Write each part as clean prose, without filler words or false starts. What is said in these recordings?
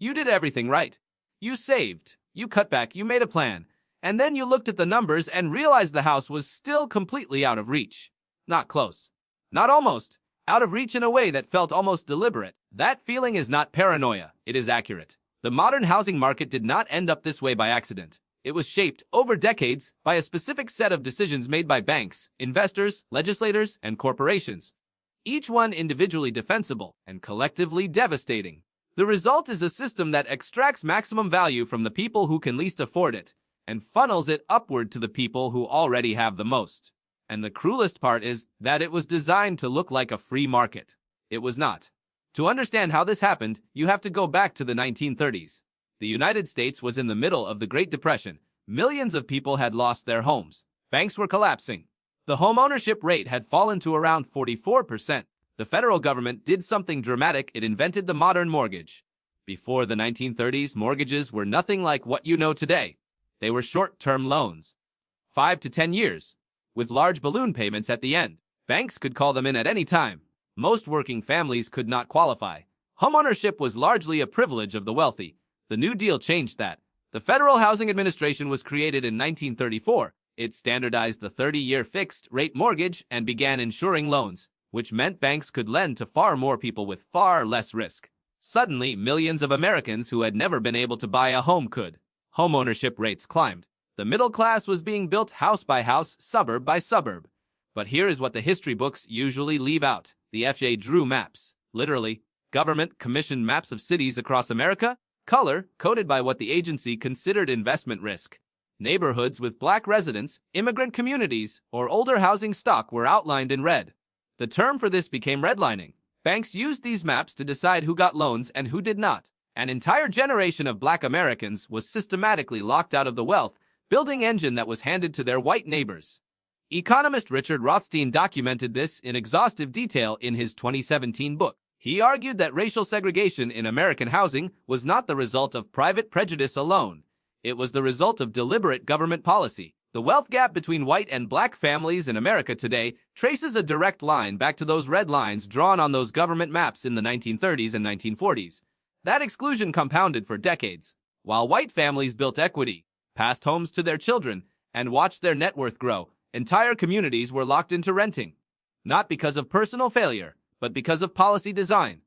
You did everything right. You saved, you cut back, you made a plan, and then you looked at the numbers and realized the house was still completely out of reach. Not close. Not almost. Out of reach in a way that felt almost deliberate. That feeling is not paranoia, it is accurate. The modern housing market did not end up this way by accident. It was shaped, over decades, by a specific set of decisions made by banks, investors, legislators, and corporations. Each one individually defensible and collectively devastating. The result is a system that extracts maximum value from the people who can least afford it and funnels it upward to the people who already have the most. And the cruelest part is that it was designed to look like a free market. It was not. To understand how this happened, you have to go back to the 1930s. The United States was in the middle of the Great Depression. Millions of people had lost their homes. Banks were collapsing. The homeownership rate had fallen to around 44%. The federal government did something dramatic. It invented the modern mortgage. Before the 1930s, mortgages were nothing like what you know today. They were short-term loans, 5 to 10 years, with large balloon payments at the end. Banks could call them in at any time. Most working families could not qualify. Homeownership was largely a privilege of the wealthy. The New Deal changed that. The Federal Housing Administration was created in 1934. It standardized the 30-year fixed-rate mortgage and began insuring loans, which meant banks could lend to far more people with far less risk. Suddenly, millions of Americans who had never been able to buy a home could. Homeownership rates climbed. The middle class was being built house by house, suburb by suburb. But here is what the history books usually leave out. The FJ drew maps, literally, government-commissioned maps of cities across America, color-coded by what the agency considered investment risk. Neighborhoods with black residents, immigrant communities, or older housing stock were outlined in red. The term for this became redlining. Banks used these maps to decide who got loans and who did not. An entire generation of black Americans was systematically locked out of the wealth-building engine that was handed to their white neighbors. Economist Richard Rothstein documented this in exhaustive detail in his 2017 book. He argued that racial segregation in American housing was not the result of private prejudice alone. It was the result of deliberate government policy. The wealth gap between white and black families in America today traces a direct line back to those red lines drawn on those government maps in the 1930s and 1940s. That exclusion compounded for decades. While white families built equity, passed homes to their children, and watched their net worth grow, entire communities were locked into renting. Not because of personal failure, but because of policy design.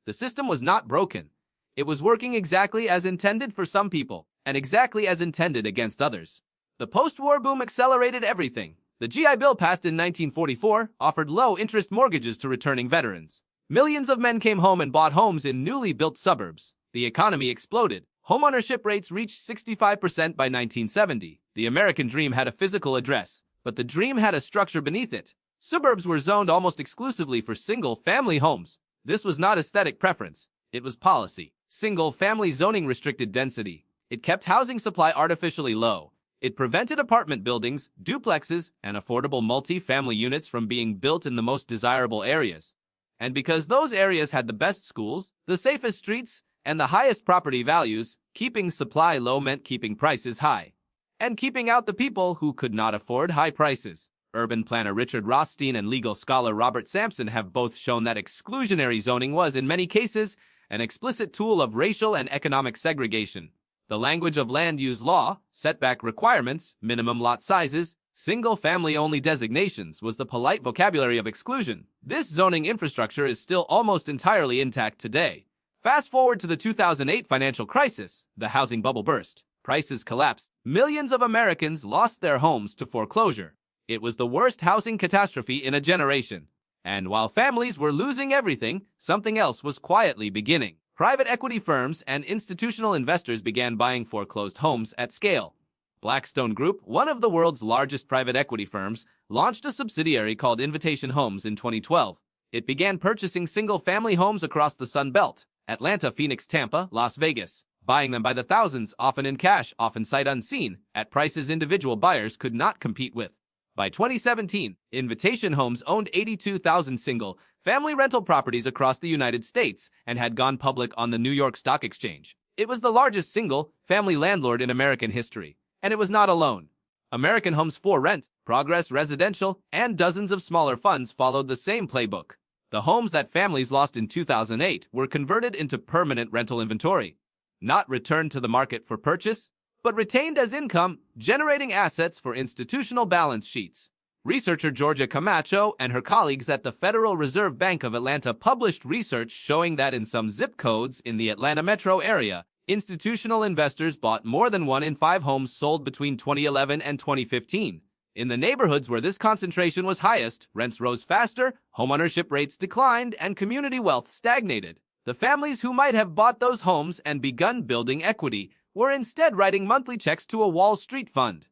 The system was not broken. It was working exactly as intended for some people, and exactly as intended against others. The post-war boom accelerated everything. The GI Bill passed in 1944 offered low-interest mortgages to returning veterans. Millions of men came home and bought homes in newly built suburbs. The economy exploded. Homeownership rates reached 65% by 1970. The American dream had a physical address, but the dream had a structure beneath it. Suburbs were zoned almost exclusively for single-family homes. This was not aesthetic preference. It was policy. Single-family zoning restricted density. It kept housing supply artificially low. It prevented apartment buildings, duplexes, and affordable multi-family units from being built in the most desirable areas. And because those areas had the best schools, the safest streets, and the highest property values, keeping supply low meant keeping prices high. And keeping out the people who could not afford high prices. Urban planner Richard Rothstein and legal scholar Robert Sampson have both shown that exclusionary zoning was, in many cases, an explicit tool of racial and economic segregation. The language of land use law, setback requirements, minimum lot sizes, single-family-only designations was the polite vocabulary of exclusion. This zoning infrastructure is still almost entirely intact today. Fast forward to the 2008 financial crisis, the housing bubble burst. Prices collapsed. Millions of Americans lost their homes to foreclosure. It was the worst housing catastrophe in a generation. And while families were losing everything, something else was quietly beginning. Private equity firms and institutional investors began buying foreclosed homes at scale. Blackstone Group, one of the world's largest private equity firms, launched a subsidiary called Invitation Homes in 2012. It began purchasing single-family homes across the Sun Belt, Atlanta, Phoenix, Tampa, Las Vegas, buying them by the thousands, often in cash, often sight unseen, at prices individual buyers could not compete with. By 2017, Invitation Homes owned 82,000 single-family rental properties across the United States and had gone public on the New York Stock Exchange. It was the largest single-family landlord in American history, and it was not alone. American Homes 4 Rent, Progress Residential, and dozens of smaller funds followed the same playbook. The homes that families lost in 2008 were converted into permanent rental inventory. not returned to the market for purchase, but retained as income, generating assets for institutional balance sheets. Researcher Georgia Camacho and her colleagues at the Federal Reserve Bank of Atlanta published research showing that in some zip codes in the Atlanta metro area, institutional investors bought more than 1 in 5 homes sold between 2011 and 2015. In the neighborhoods where this concentration was highest, rents rose faster, homeownership rates declined, and community wealth stagnated. The families who might have bought those homes and begun building equity were instead writing monthly checks to a Wall Street fund.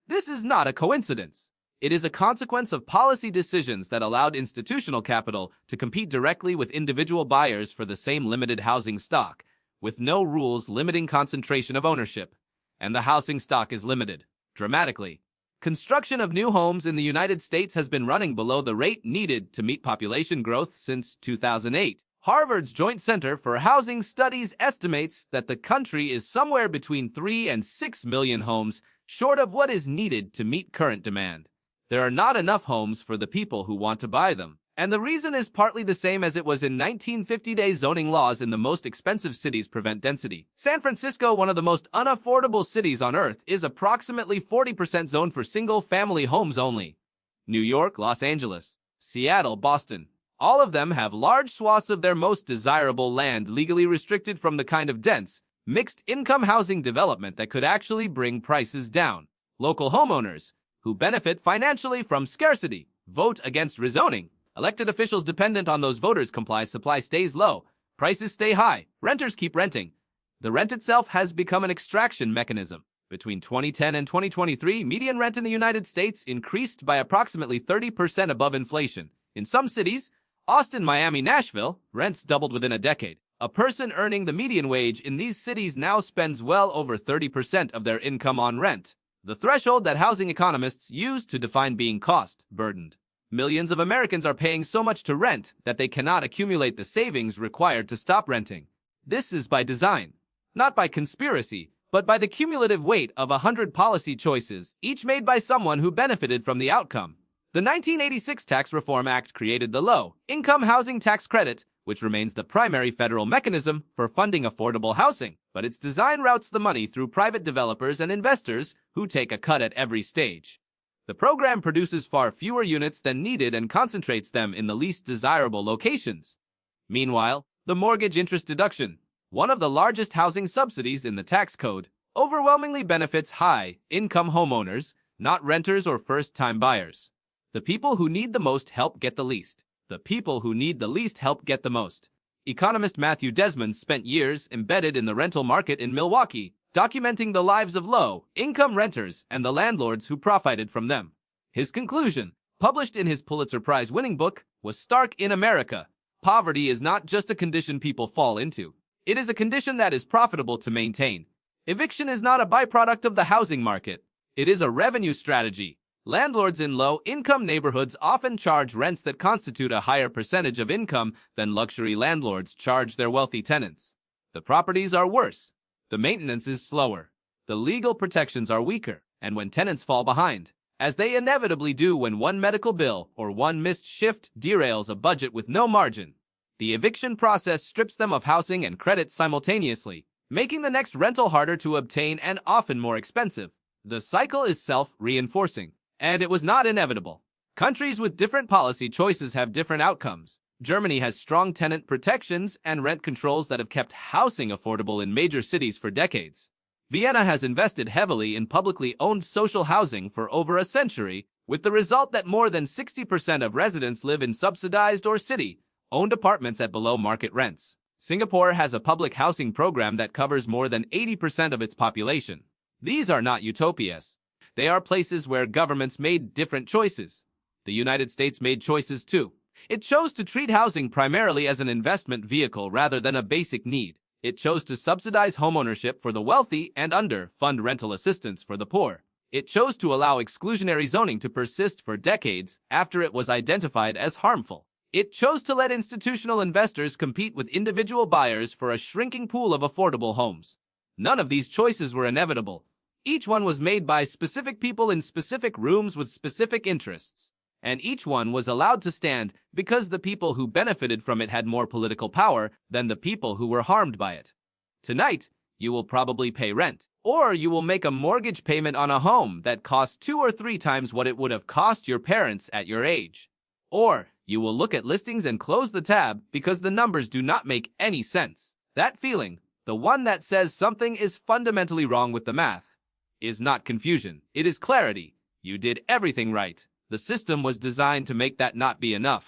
This is not a coincidence. It is a consequence of policy decisions that allowed institutional capital to compete directly with individual buyers for the same limited housing stock, with no rules limiting concentration of ownership. And the housing stock is limited, dramatically. Construction of new homes in the United States has been running below the rate needed to meet population growth since 2008. Harvard's Joint Center for Housing Studies estimates that the country is somewhere between 3 and 6 million homes short of what is needed to meet current demand. There are not enough homes for the people who want to buy them. And the reason is partly the same as it was in 1950-day zoning laws in the most expensive cities prevent density. San Francisco, one of the most unaffordable cities on earth, is approximately 40% zoned for single-family homes only. New York, Los Angeles, Seattle, Boston. All of them have large swaths of their most desirable land legally restricted from the kind of dense, mixed-income housing development that could actually bring prices down. Local homeowners, who benefit financially from scarcity, vote against rezoning. Elected officials dependent on those voters comply. Supply stays low. Prices stay high. Renters keep renting. The rent itself has become an extraction mechanism. Between 2010 and 2023, median rent in the United States increased by approximately 30% above inflation. In some cities, Austin, Miami, Nashville, rents doubled within a decade. A person earning the median wage in these cities now spends well over 30% of their income on rent, the threshold that housing economists use to define being cost-burdened. Millions of Americans are paying so much to rent that they cannot accumulate the savings required to stop renting. This is by design, not by conspiracy, but by the cumulative weight of 100 policy choices, each made by someone who benefited from the outcome. The 1986 Tax Reform Act created the Low-Income Housing Tax Credit, which remains the primary federal mechanism for funding affordable housing, but its design routes the money through private developers and investors who take a cut at every stage. The program produces far fewer units than needed and concentrates them in the least desirable locations. Meanwhile, the mortgage interest deduction, one of the largest housing subsidies in the tax code, overwhelmingly benefits high-income homeowners, not renters or first-time buyers. The people who need the most help get the least. The people who need the least help get the most. Economist Matthew Desmond spent years embedded in the rental market in Milwaukee, documenting the lives of low-income renters and the landlords who profited from them. His conclusion, published in his Pulitzer Prize-winning book, was stark in America. Poverty is not just a condition people fall into. It is a condition that is profitable to maintain. Eviction is not a byproduct of the housing market. It is a revenue strategy. Landlords in low-income neighborhoods often charge rents that constitute a higher percentage of income than luxury landlords charge their wealthy tenants. The properties are worse. The maintenance is slower. The legal protections are weaker. And when tenants fall behind, as they inevitably do when one medical bill or one missed shift derails a budget with no margin, the eviction process strips them of housing and credit simultaneously, making the next rental harder to obtain and often more expensive. The cycle is self-reinforcing. And it was not inevitable. Countries with different policy choices have different outcomes. Germany has strong tenant protections and rent controls that have kept housing affordable in major cities for decades. Vienna has invested heavily in publicly owned social housing for over a century, with the result that more than 60% of residents live in subsidized or city-owned apartments at below-market rents. Singapore has a public housing program that covers more than 80% of its population. These are not utopias. They are places where governments made different choices. The United States made choices too. It chose to treat housing primarily as an investment vehicle rather than a basic need. It chose to subsidize homeownership for the wealthy and underfund rental assistance for the poor. It chose to allow exclusionary zoning to persist for decades after it was identified as harmful. It chose to let institutional investors compete with individual buyers for a shrinking pool of affordable homes. None of these choices were inevitable. Each one was made by specific people in specific rooms with specific interests, and each one was allowed to stand because the people who benefited from it had more political power than the people who were harmed by it. Tonight, you will probably pay rent. Or you will make a mortgage payment on a home that costs 2 or 3 times what it would have cost your parents at your age. Or you will look at listings and close the tab because the numbers do not make any sense. That feeling, the one that says something is fundamentally wrong with the math, is not confusion. It is clarity. You did everything right. The system was designed to make that not be enough.